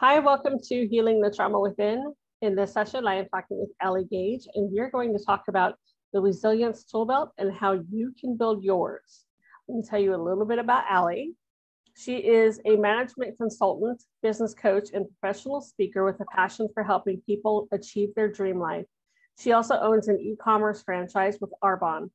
Hi, welcome to Healing the Trauma Within. In this session, I am talking with Alli Gage, and we're going to talk about the resilience tool belt and how you can build yours. Let me tell you a little bit about Alli. She is a management consultant, business coach, and professional speaker with a passion for helping people achieve their dream life. She also owns an e-commerce franchise with Arbonne.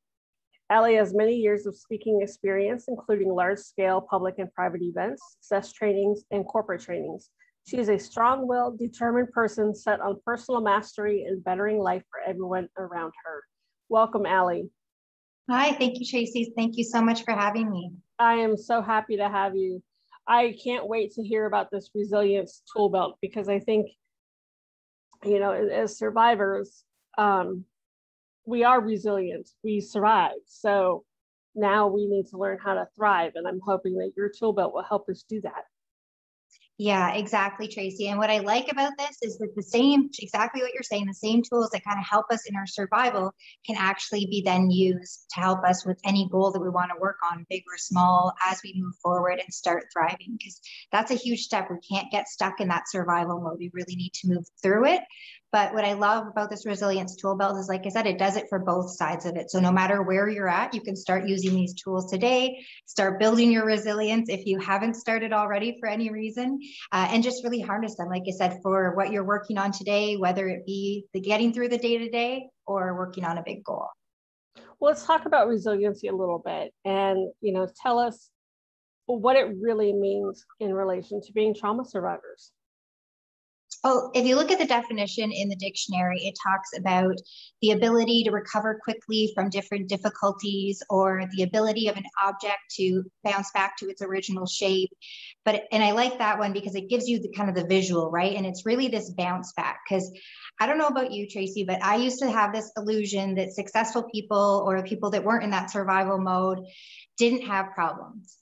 Alli has many years of speaking experience, including large-scale public and private events, success trainings, and corporate trainings. She is a strong-willed, determined person set on personal mastery and bettering life for everyone around her. Welcome, Alli. Hi, thank you, Tracy. Thank you so much for having me. I am so happy to have you. I can't wait to hear about this resilience tool belt because I think, you know, as survivors, we are resilient. We survive. So now we need to learn how to thrive. And I'm hoping that your tool belt will help us do that. Yeah, exactly, Tracy. And what I like about this is that exactly what you're saying, the same tools that kind of help us in our survival can actually be then used to help us with any goal that we want to work on, big or small, as we move forward and start thriving, because that's a huge step. We can't get stuck in that survival mode. We really need to move through it. But what I love about this resilience tool belt is, like I said, it does it for both sides of it. So no matter where you're at, you can start using these tools today, start building your resilience if you haven't started already for any reason, and just really harness them, like I said, for what you're working on today, whether it be the getting through the day-to-day or working on a big goal. Well, let's talk about resiliency a little bit and, tell us what it really means in relation to being trauma survivors. Well, if you look at the definition in the dictionary, it talks about the ability to recover quickly from different difficulties or the ability of an object to bounce back to its original shape. And I like that one because it gives you the kind of the visual, right? And it's really this bounce back, because I don't know about you, Tracy, but I used to have this illusion that successful people or people that weren't in that survival mode didn't have problems.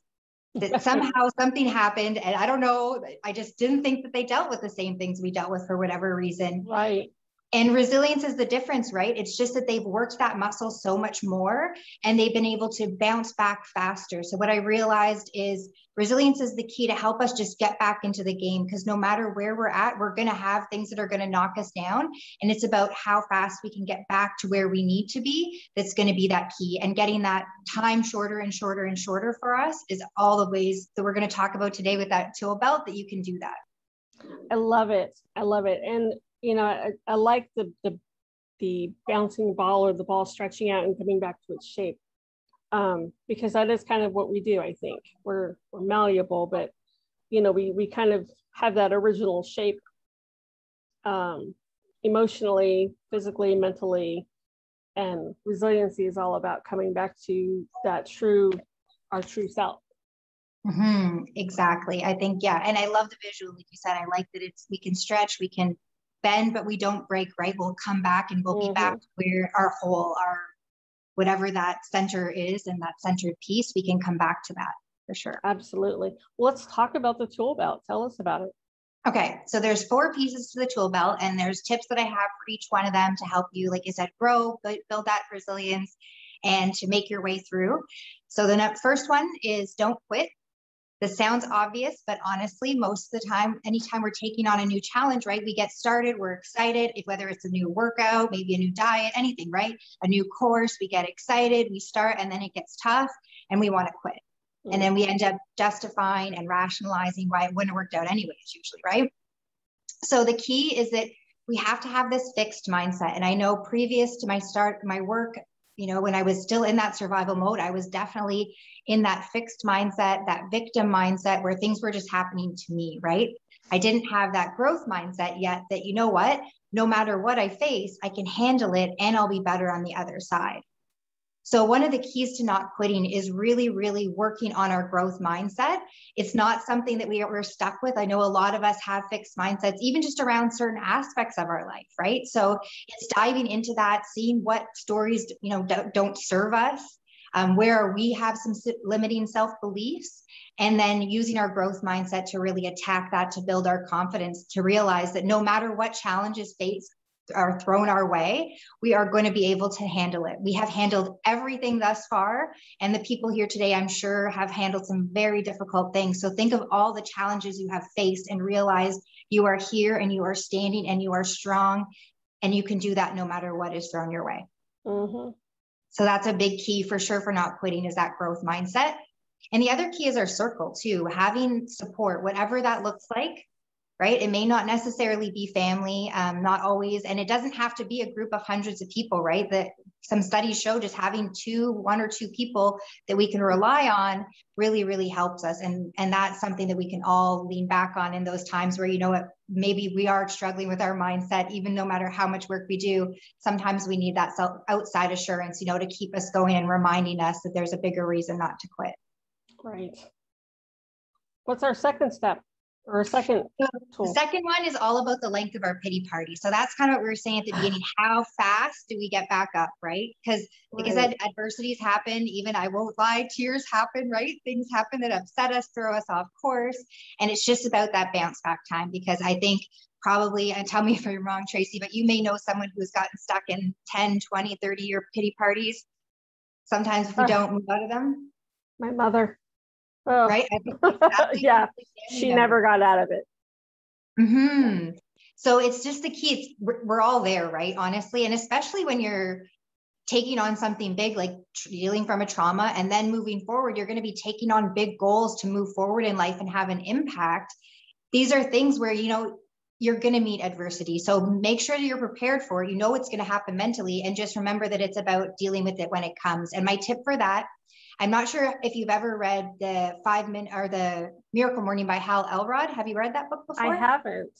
That somehow something happened, and I don't know, I just didn't think that they dealt with the same things we dealt with for whatever reason. Right. And resilience is the difference, right? It's just that they've worked that muscle so much more and they've been able to bounce back faster. So what I realized is resilience is the key to help us just get back into the game, because no matter where we're at, we're going to have things that are going to knock us down. And it's about how fast we can get back to where we need to be. That's going to be that key. And getting that time shorter and shorter and shorter for us is all the ways that we're going to talk about today with that tool belt that you can do that. I love it. I love it. And I like the bouncing ball or the ball stretching out and coming back to its shape, because that is kind of what we do. I think we're malleable, but we kind of have that original shape, emotionally, physically, mentally, and resiliency is all about coming back to that our true self. Exactly. I think, yeah. And I love the visual, like you said. I like that we can stretch, we can bend, but we don't break, right? We'll come back and we'll be back to where our whatever that center is, and that centered piece, we can come back to that for sure. Absolutely. Well, let's talk about the tool belt. Tell us about it. Okay. So there's 4 pieces to the tool belt, and there's tips that I have for each one of them to help you, like you said, grow, build that resilience and to make your way through. So the first one is don't quit. This sounds obvious, but honestly, most of the time, anytime we're taking on a new challenge, right, we get started, we're excited, whether it's a new workout, maybe a new diet, anything, right? A new course, we get excited, we start, and then it gets tough and we want to quit. And then we end up justifying and rationalizing why it wouldn't have worked out anyways, usually, right? So the key is that we have to have this fixed mindset. And I know previous to my work, when I was still in that survival mode, I was definitely in that fixed mindset, that victim mindset where things were just happening to me, right? I didn't have that growth mindset yet that, you know what, no matter what I face, I can handle it and I'll be better on the other side. So one of the keys to not quitting is really, really working on our growth mindset. It's not something that we're stuck with. I know a lot of us have fixed mindsets, even just around certain aspects of our life, right? So it's diving into that, seeing what stories, don't serve us, where we have some limiting self-beliefs, and then using our growth mindset to really attack that, to build our confidence, to realize that no matter what challenges are thrown our way, we are going to be able to handle it. We have handled everything thus far. And the people here today, I'm sure, have handled some very difficult things. So think of all the challenges you have faced and realize you are here and you are standing and you are strong, and you can do that no matter what is thrown your way. Mm-hmm. So that's a big key for sure for not quitting, is that growth mindset. And the other key is our circle too, having support, whatever that looks like. Right? It may not necessarily be family, not always. And it doesn't have to be a group of hundreds of people, right? That some studies show just having one or two people that we can rely on really, really helps us. And that's something that we can all lean back on in those times where, you know what, maybe we are struggling with our mindset, even no matter how much work we do. Sometimes we need that outside assurance, you know, to keep us going and reminding us that there's a bigger reason not to quit. Right. What's our second step? Or a second tool? The second one is all about the length of our pity party. So that's kind of what we were saying at the beginning. How fast do we get back up, right? Because like I said, adversities happen. Even, I won't lie, tears happen, right? Things happen that upset us, throw us off course. And it's just about that bounce back time. Because I think probably, and tell me if I'm wrong, Tracy, but you may know someone who's gotten stuck in 10, 20, 30-year pity parties. Sometimes if you don't move out of them. My mother. Oh. Right? I think exactly. Yeah, she never got out of it. Mm-hmm. So it's just the key. We're all there, right? Honestly. And especially when you're taking on something big, like dealing from a trauma, and then moving forward, you're going to be taking on big goals to move forward in life and have an impact. These are things where, you know, you're going to meet adversity. So make sure that you're prepared for it. You know what's going to happen mentally, and just remember that it's about dealing with it when it comes. And my tip for that, I'm not sure if you've ever read the 5-minute or the Miracle Morning by Hal Elrod. Have you read that book before? I haven't.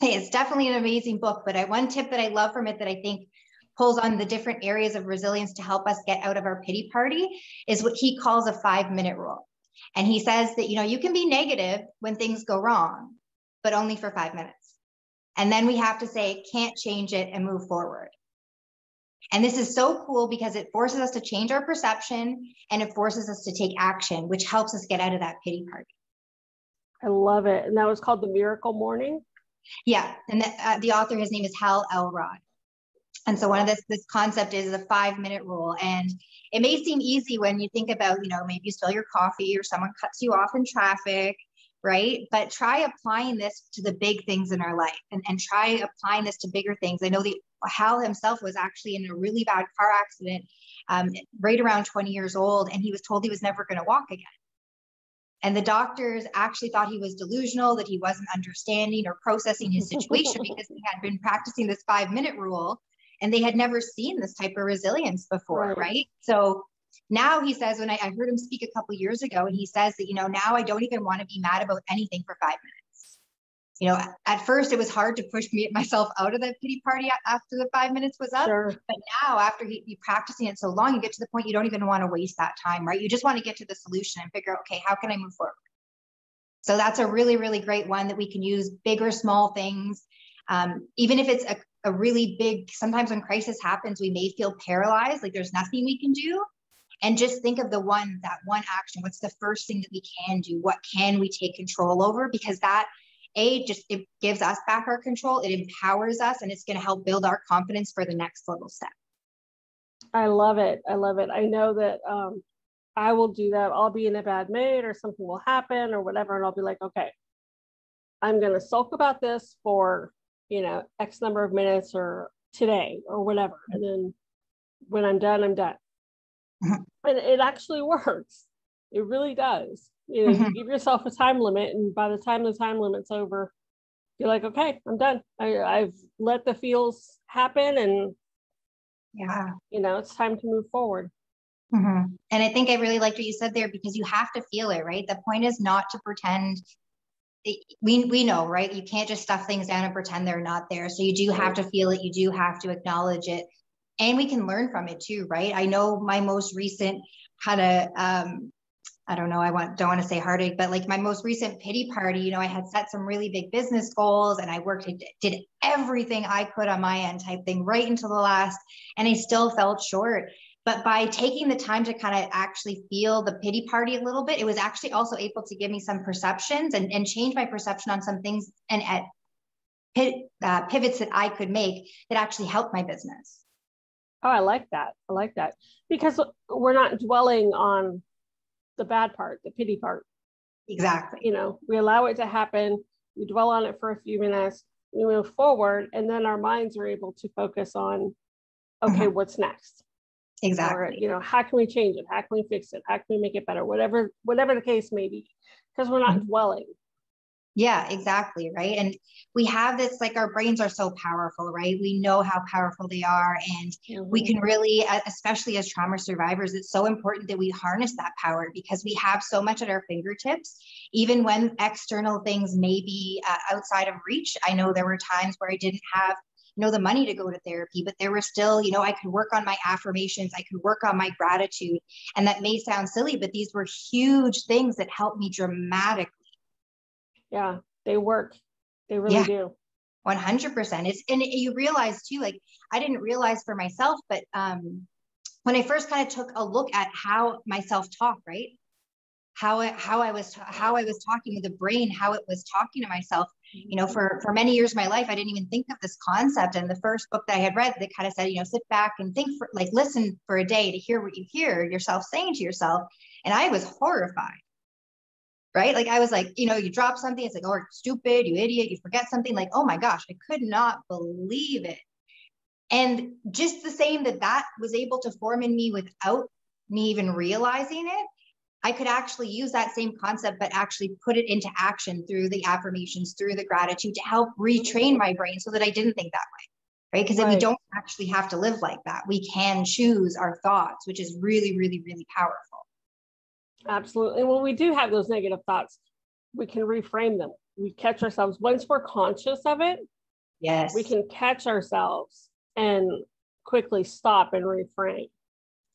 Hey, it's definitely an amazing book, but one tip that I love from it that I think pulls on the different areas of resilience to help us get out of our pity party is what he calls a 5-minute rule. And he says that, you know, you can be negative when things go wrong, but only for 5 minutes. And then we have to say, can't change it, and move forward. And this is so cool because it forces us to change our perception, and it forces us to take action, which helps us get out of that pity party. I love it. And that was called The Miracle Morning? Yeah. And the author, his name is Hal Elrod. And so one of this concept is the 5-minute rule. And it may seem easy when you think about, you know, maybe you spill your coffee or someone cuts you off in traffic, right? But try applying this to the big things in our life, and try applying this to bigger things. I know Hal himself was actually in a really bad car accident right around 20 years old, and he was told he was never going to walk again. And the doctors actually thought he was delusional, that he wasn't understanding or processing his situation because he had been practicing this 5-minute rule, and they had never seen this type of resilience before, right? So now he says, when I heard him speak a couple of years ago, and he says that, you know, now I don't even want to be mad about anything for 5 minutes. You know, at first it was hard to push myself out of the pity party after the 5 minutes was up. Sure. But now after you practicing it so long, you get to the point you don't even want to waste that time, right? You just want to get to the solution and figure out, okay, how can I move forward? So that's a really, really great one that we can use, big or small things. Even if it's a really big, sometimes when crisis happens, we may feel paralyzed, like there's nothing we can do. And just think of that one action. What's the first thing that we can do? What can we take control over? Because that, it gives us back our control. It empowers us, and it's going to help build our confidence for the next little step. I love it. I love it. I know that I will do that. I'll be in a bad mood or something will happen or whatever. And I'll be like, okay, I'm going to sulk about this for, you know, X number of minutes or today or whatever. And then when I'm done, I'm done. Mm-hmm. And it actually works. It really does. You know, you give yourself a time limit, and by the time the time limit's over, you're like, okay, I'm done. I've let the feels happen, and you know, it's time to move forward. And I think I really liked what you said there, because you have to feel it, right? The point is not to pretend. We know, right? You can't just stuff things down and pretend they're not there. So you do have to feel it. You do have to acknowledge it, and we can learn from it too, right? I know my most recent had a I don't know, don't want to say heartache, but like my most recent pity party, you know, I had set some really big business goals, and I did everything I could on my end type thing right until the last, and I still felt short. But by taking the time to kind of actually feel the pity party a little bit, it was actually also able to give me some perceptions and change my perception on some things. And pivots that I could make that actually helped my business. Oh, I like that. I like that, because we're not dwelling on the bad part, the pity part. Exactly. You know, we allow it to happen. We dwell on it for a few minutes. We move forward, and then our minds are able to focus on, okay, what's next? Exactly. Or, you know, how can we change it? How can we fix it? How can we make it better? Whatever the case may be, because we're not dwelling. Yeah, exactly. Right. And we have this, like, our brains are so powerful, right? We know how powerful they are. And we can really, especially as trauma survivors, it's so important that we harness that power, because we have so much at our fingertips, even when external things may be outside of reach. I know there were times where I didn't have, you know, the money to go to therapy, but there were still, you know, I could work on my affirmations. I could work on my gratitude. And that may sound silly, but these were huge things that helped me dramatically. Yeah, they work. They really do. 100%. It's, and you realize too, like, I didn't realize for myself, but when I first kind of took a look at how my self-talk, right? How I was talking with the brain, how it was talking to myself, you know, for many years of my life, I didn't even think of this concept. And the first book that I had read that kind of said, you know, sit back and think, for, like, listen for a day to hear what you hear yourself saying to yourself. And I was horrified. Right? Like, I was like, you know, you drop something, it's like, oh, you're stupid, you idiot, you forget something. Like, oh my gosh, I could not believe it. And just the same that was able to form in me without me even realizing it, I could actually use that same concept, but actually put it into action through the affirmations, through the gratitude, to help retrain my brain so that I didn't think that way. Right? Because then we don't actually have to live like that. We can choose our thoughts, which is really, really, really powerful. Absolutely. When we do have those negative thoughts, we can reframe them. We catch ourselves. Once we're conscious of it, yes, we can catch ourselves and quickly stop and reframe.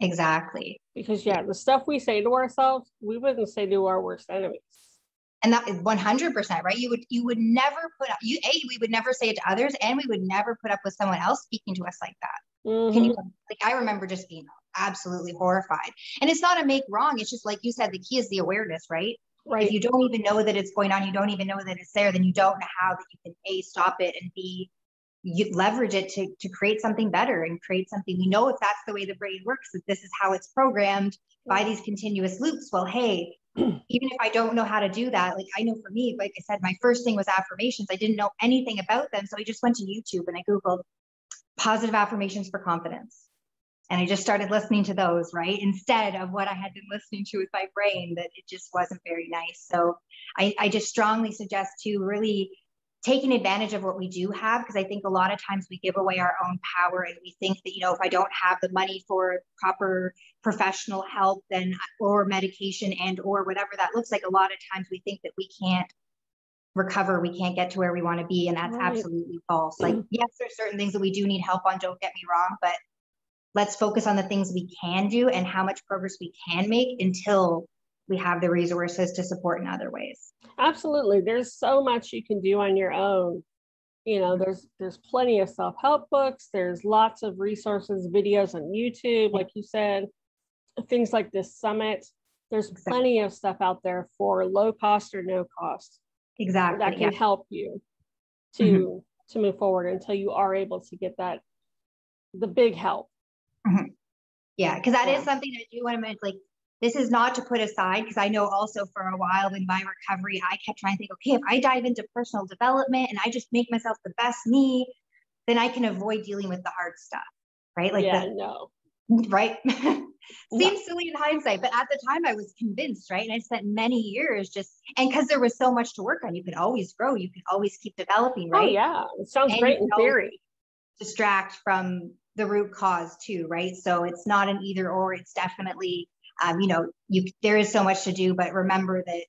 Exactly. Because the stuff we say to ourselves, we wouldn't say to our worst enemies. And that is 100%, right? You would never put up, we would never say it to others, and we would never put up with someone else speaking to us like that. Can you, like, I remember just being absolutely horrified. And it's not a make wrong. It's just, like you said, the key is the awareness, right? If you don't even know that it's going on, you don't even know that it's there, then you don't know how that you can A, stop it, and B, you leverage it to create something better and create something. We know if that's the way the brain works, that this is how it's programmed by these continuous loops. Well, hey, even if I don't know how to do that, like, I know for me, like I said, my first thing was affirmations. I didn't know anything about them. So I just went to YouTube and I Googled positive affirmations for confidence. And I just started listening to those, right? Instead of what I had been listening to with my brain, that it just wasn't very nice. So I just strongly suggest to really taking advantage of what we do have, because I think a lot of times we give away our own power, and we think that, you know, if I don't have the money for proper professional help, then, or medication, and or whatever that looks like, a lot of times we think that we can't recover, we can't get to where we want to be, and that's absolutely false. Like, yes, there's certain things that we do need help on, don't get me wrong, but let's focus on the things we can do and how much progress we can make until we have the resources to support in other ways. Absolutely. There's so much you can do on your own. You know, there's plenty of self-help books. There's lots of resources, videos on YouTube, like you said, things like this summit. There's plenty of stuff out there for low cost or no cost. Exactly. That can help you to move forward until you are able to get the big help. Yeah, because that is something I do want to mention. Like, this is not to put aside, because I know also for a while in my recovery, I kept trying to think, okay, if I dive into personal development and I just make myself the best me, then I can avoid dealing with the hard stuff, right? Like, right? Seems silly in hindsight, but at the time I was convinced, right? And I spent many years and because there was so much to work on, you could always grow, you could always keep developing, right? Oh yeah, it sounds great in theory. Distract from the root cause too, right? So it's not an either or, it's definitely, you know, there is so much to do, but remember that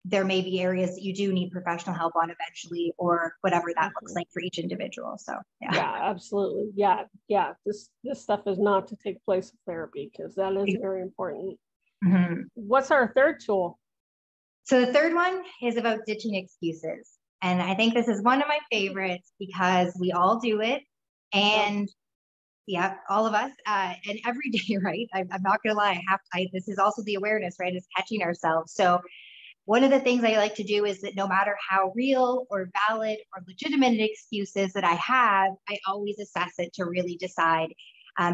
there may be areas that you do need professional help on eventually, or whatever that looks like for each individual. So yeah, absolutely. Yeah. This stuff is not to take place in therapy, because that is very important. What's our third tool? So the third one is about ditching excuses. And I think this is one of my favorites, because we all do it. And all of us, and every day, right? I'm not gonna lie, this is also the awareness, right? Is catching ourselves. So one of the things I like to do is that no matter how real or valid or legitimate excuses that I have, I always assess it to really decide.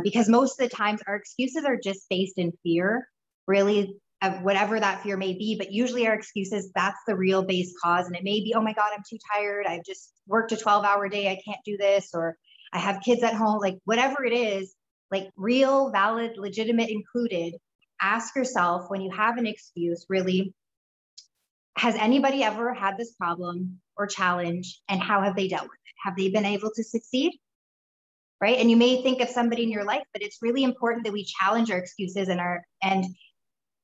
Because most of the times our excuses are just based in fear, really, of whatever that fear may be. But usually our excuses, that's the real base cause. And it may be, oh my God, I'm too tired. I've just worked a 12-hour day. I can't do this. Or I have kids at home, like whatever it is, like real, valid, legitimate included. Ask yourself when you have an excuse, really, has anybody ever had this problem or challenge, and how have they dealt with it? Have they been able to succeed? Right. And you may think of somebody in your life, but it's really important that we challenge our excuses and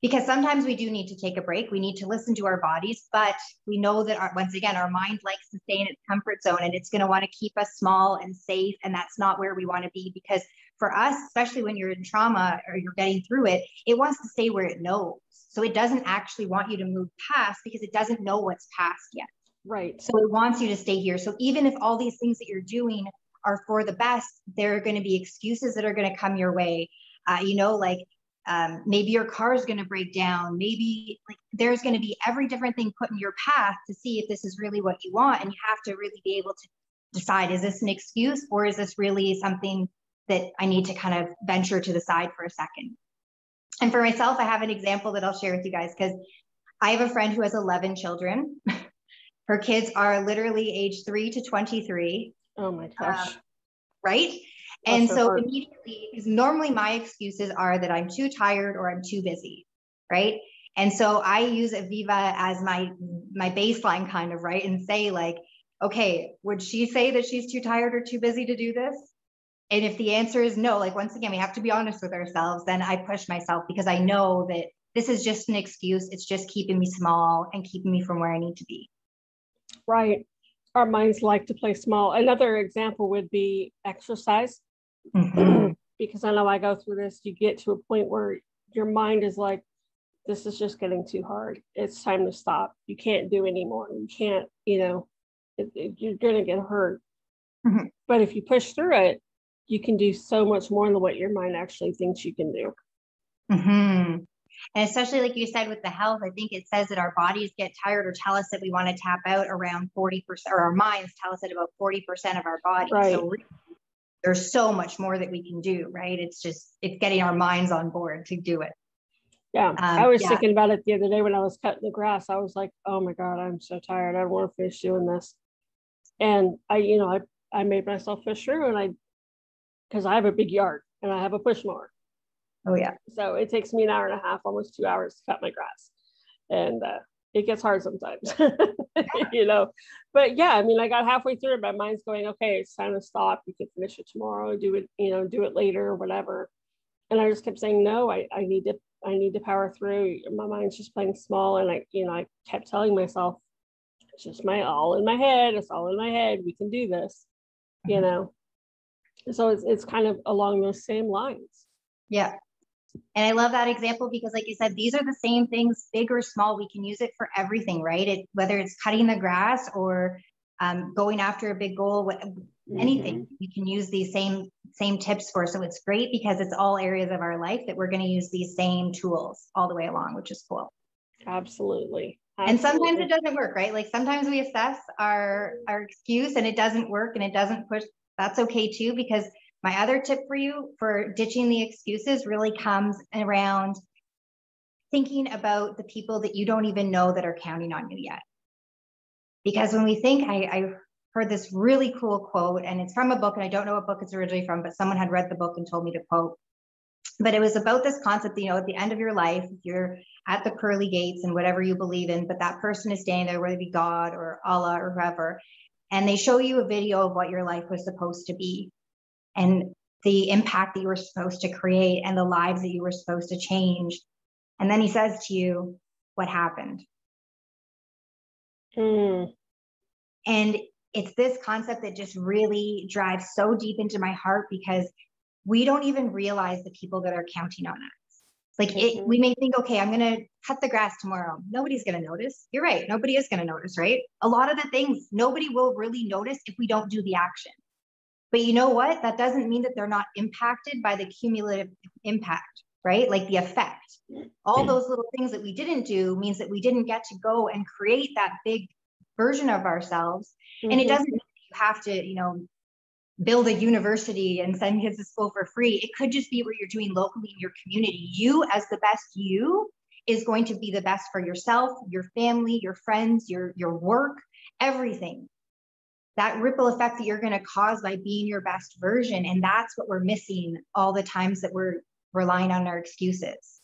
because sometimes we do need to take a break. We need to listen to our bodies, but we know that once again, our mind likes to stay in its comfort zone, and it's going to want to keep us small and safe. And that's not where we want to be, because for us, especially when you're in trauma or you're getting through it, it wants to stay where it knows. So it doesn't actually want you to move past, because it doesn't know what's past yet. Right. So it wants you to stay here. So even if all these things that you're doing are for the best, there are going to be excuses that are going to come your way. Maybe your car is going to break down. Maybe like there's going to be every different thing put in your path to see if this is really what you want. And you have to really be able to decide, is this an excuse, or is this really something that I need to kind of venture to the side for a second? And for myself, I have an example that I'll share with you guys, because I have a friend who has 11 children. Her kids are literally age 3 to 23. Oh my gosh. Right. And so immediately, because normally my excuses are that I'm too tired or I'm too busy. Right. And so I use Aviva as my baseline kind of, right. And say like, okay, would she say that she's too tired or too busy to do this? And if the answer is no, like, once again, we have to be honest with ourselves, then I push myself, because I know that this is just an excuse. It's just keeping me small and keeping me from where I need to be. Right. Our minds like to play small. Another example would be exercise. Mm-hmm. Because I know I go through this, you get to a point where your mind is like, this is just getting too hard. It's time to stop. You can't do anymore. You can't, you're going to get hurt. Mm-hmm. But if you push through it, you can do so much more than what your mind actually thinks you can do. Mm-hmm. And especially like you said with the health, I think it says that our bodies get tired or tell us that we want to tap out around 40%, or our minds tell us at about 40% of our body. Right. So there's so much more that we can do, right? It's getting our minds on board to do it. Yeah. I was thinking about it the other day when I was cutting the grass. I was like, oh my God, I'm so tired. I don't want to finish doing this. And I made myself push through, because I have a big yard and I have a push mower. Oh yeah. So it takes me an hour and a half, almost 2 hours to cut my grass. And it gets hard sometimes, but yeah, I mean, I got halfway through it, my mind's going, okay, it's time to stop. You can finish it tomorrow, do it later or whatever. And I just kept saying, no, I need to power through. My mind's just playing small. And I kept telling myself, it's just all in my head. It's all in my head. We can do this, So it's kind of along those same lines. Yeah. And I love that example, because like you said, these are the same things, big or small. We can use it for everything, right? Whether it's cutting the grass or going after a big goal, anything, we can use these same tips for. So it's great, because it's all areas of our life that we're going to use these same tools all the way along, which is cool. Absolutely. And sometimes it doesn't work, right? Like sometimes we assess our excuse and it doesn't work and it doesn't push. That's okay too, because my other tip for you for ditching the excuses really comes around thinking about the people that you don't even know that are counting on you yet. Because when we think, I heard this really cool quote, and it's from a book, and I don't know what book it's originally from, but someone had read the book and told me to quote. But it was about this concept, at the end of your life, you're at the pearly gates and whatever you believe in, but that person is standing there, whether it be God or Allah or whoever, and they show you a video of what your life was supposed to be, and the impact that you were supposed to create, and the lives that you were supposed to change. And then he says to you, what happened? And it's this concept that just really drives so deep into my heart, because we don't even realize the people that are counting on us. Like we may think, okay, I'm going to cut the grass tomorrow. Nobody's going to notice. You're right. Nobody is going to notice, right? A lot of the things nobody will really notice if we don't do the action. But you know what? That doesn't mean that they're not impacted by the cumulative impact, right? Like the effect. All those little things that we didn't do means that we didn't get to go and create that big version of ourselves. And it doesn't mean you have to, you know, build a university and send kids to school for free. It could just be what you're doing locally in your community. You as the best you is going to be the best for yourself, your family, your friends, your work, everything. That ripple effect that you're going to cause by being your best version. And that's what we're missing all the times that we're relying on our excuses.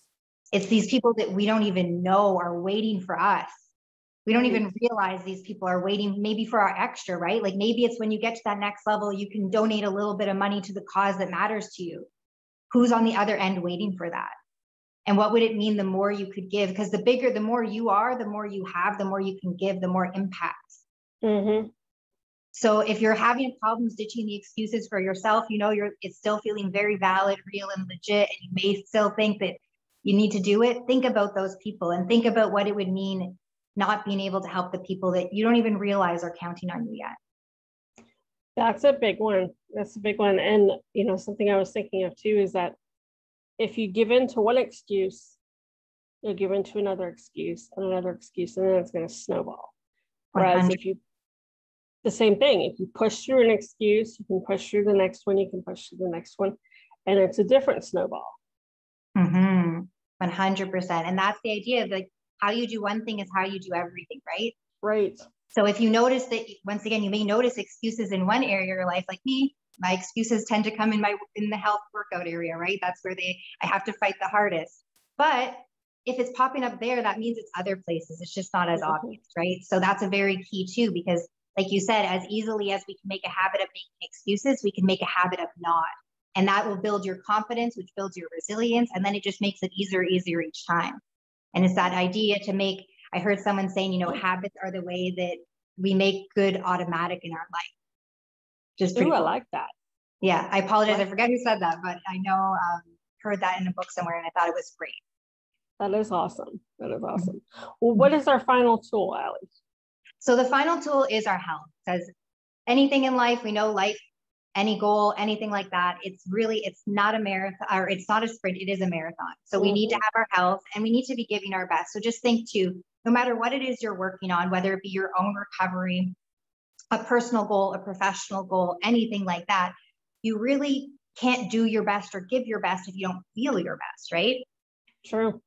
It's these people that we don't even know are waiting for us. We don't even realize these people are waiting maybe for our extra, right? Like maybe it's when you get to that next level, you can donate a little bit of money to the cause that matters to you. Who's on the other end waiting for that? And what would it mean the more you could give? Because the bigger, the more you are, the more you have, the more you can give, the more impact. So if you're having problems ditching the excuses for yourself, you know, it's still feeling very valid, real, and legit, and you may still think that you need to do it. Think about those people and think about what it would mean not being able to help the people that you don't even realize are counting on you yet. That's a big one. That's a big one. And, you know, something I was thinking of too is that if you give in to one excuse, you'll give in to another excuse and another excuse, and then it's going to snowball. Whereas 100. if you, the same thing, if you push through an excuse, you can push through the next one, you can push through the next one, and it's a different snowball. 100%. And that's the idea of like, how you do one thing is how you do everything, right? Right. So if you notice that, once again, you may notice excuses in one area of your life, like me, my excuses tend to come in the health workout area, right? That's where I have to fight the hardest. But if it's popping up there, that means it's other places. It's just not as obvious, right? So that's a very key too, because like you said, as easily as we can make a habit of making excuses, we can make a habit of not. And that will build your confidence, which builds your resilience. And then it just makes it easier each time. And it's that idea to make, I heard someone saying, you know, habits are the way that we make good automatic in our life. Just pretty cool. I like that. Yeah, I apologize. I forget who said that, but I know heard that in a book somewhere, and I thought it was great. That is awesome. That is awesome. Well, what is our final tool, Alli? So the final tool is our health. It says anything in life, we know life, any goal, anything like that. It's not a marathon, or it's not a sprint. It is a marathon. So we need to have our health, and we need to be giving our best. So just think too, no matter what it is you're working on, whether it be your own recovery, a personal goal, a professional goal, anything like that, you really can't do your best or give your best if you don't feel your best, right? True.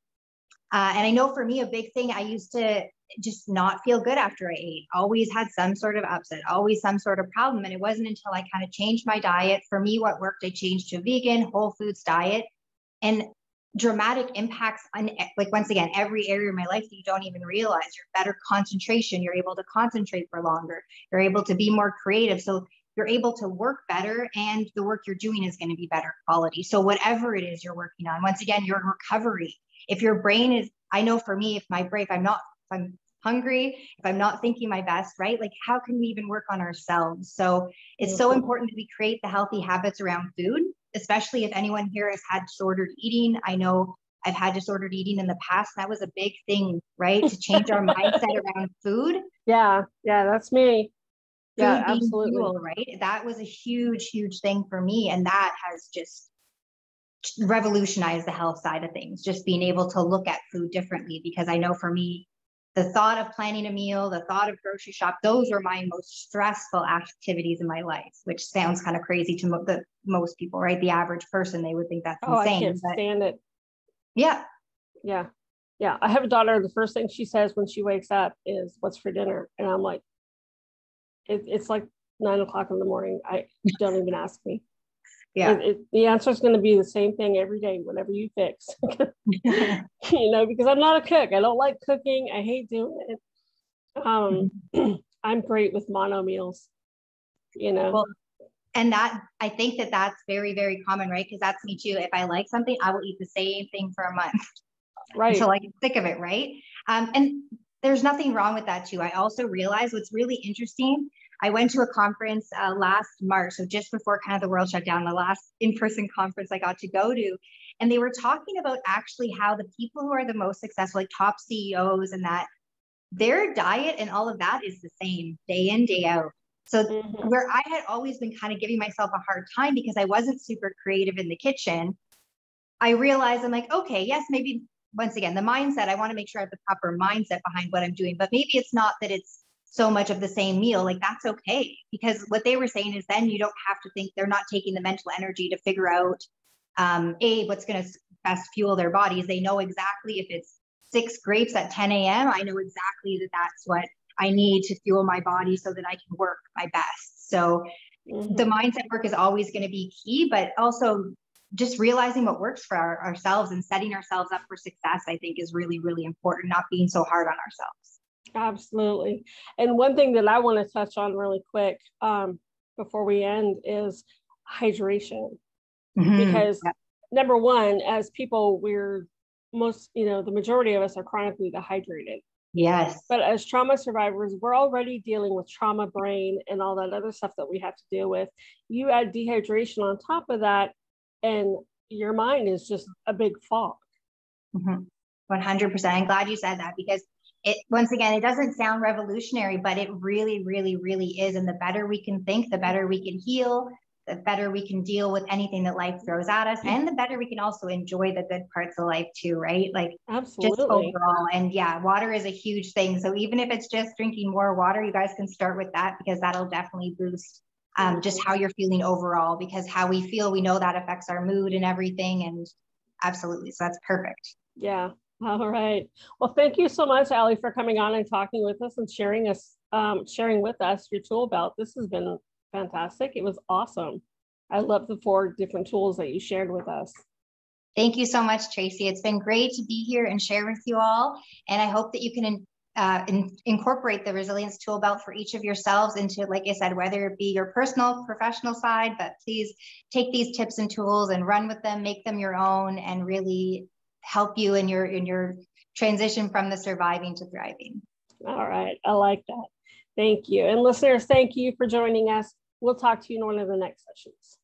And I know for me, a big thing, I used to just not feel good after I ate, always had some sort of upset, always some sort of problem. And it wasn't until I kind of changed my diet. For me, what worked, I changed to a vegan, whole foods diet, and dramatic impacts on, like, once again, every area of my life that you don't even realize. You're better concentration. You're able to concentrate for longer. You're able to be more creative. So you're able to work better, and the work you're doing is going to be better quality. So whatever it is you're working on, once again, your recovery, if your brain is, I know for me, if I'm hungry, if I'm not thinking my best, right? Like, how can we even work on ourselves? So it's so important that we create the healthy habits around food, especially if anyone here has had disordered eating. I know I've had disordered eating in the past. That was a big thing, right? To change our mindset around food. Yeah, that's me. Food yeah, being absolutely. Fuel, right? That was a huge thing for me. And that has just revolutionized the health side of things, just being able to look at food differently. Because I know for me, the thought of planning a meal, the thought of grocery shop, those are my most stressful activities in my life, which sounds kind of crazy to most people, right? The average person, they would think that's insane. I can't stand it. Yeah. I have a daughter. The first thing she says when she wakes up is, "What's for dinner?" And I'm like, it's like 9:00 in the morning. I don't even ask me. Yeah. The answer is going to be the same thing every day, whatever you fix. Because I'm not a cook. I don't like cooking. I hate doing it. I'm great with mono meals, Well, and that, I think that's very, very common, right? Because that's me too. If I like something, I will eat the same thing for a month. Right. Until I get sick of it, right? And there's nothing wrong with that too. I also realized what's really interesting. I went to a conference last March, so just before kind of the world shut down, the last in-person conference I got to go to. And they were talking about actually how the people who are the most successful, like top CEOs, and that their diet and all of that is the same day in, day out. So where I had always been kind of giving myself a hard time because I wasn't super creative in the kitchen, I realize I'm like, okay, yes, maybe once again, the mindset, I want to make sure I have the proper mindset behind what I'm doing, but maybe it's not that it's so much of the same meal. Like that's okay. Because what they were saying is then you don't have to think, they're not taking the mental energy to figure out, what's going to best fuel their bodies. They know exactly if it's 6 grapes at 10 a.m., I know exactly that that's what I need to fuel my body so that I can work my best. So the mindset work is always going to be key, but also just realizing what works for ourselves and setting ourselves up for success, I think is really, really important, not being so hard on ourselves. Absolutely. And one thing that I want to touch on really quick before we end is hydration. Because number one, as people, we're most, the majority of us are chronically dehydrated. Yes. But as trauma survivors, we're already dealing with trauma brain and all that other stuff that we have to deal with. You add dehydration on top of that, and your mind is just a big fog. 100%. I'm glad you said that, because once again, it doesn't sound revolutionary, but it really, really, really is. And the better we can think, the better we can heal, the better we can deal with anything that life throws at us. And the better we can also enjoy the good parts of life too, right? Like absolutely. Just overall. And yeah, water is a huge thing. So even if it's just drinking more water, you guys can start with that, because that'll definitely boost just how you're feeling overall, because how we feel, we know that affects our mood and everything. And absolutely. So that's perfect. Yeah. All right. Well, thank you so much, Alli, for coming on and talking with us and sharing with us your tool belt. This has been fantastic. It was awesome. I love the 4 different tools that you shared with us. Thank you so much, Tracy. It's been great to be here and share with you all. And I hope that you can incorporate the resilience tool belt for each of yourselves into, like I said, whether it be your personal, professional side, but please take these tips and tools and run with them, make them your own, and really help you in your transition from the surviving to thriving. All right. I like that. Thank you. And listeners, thank you for joining us. We'll talk to you in one of the next sessions.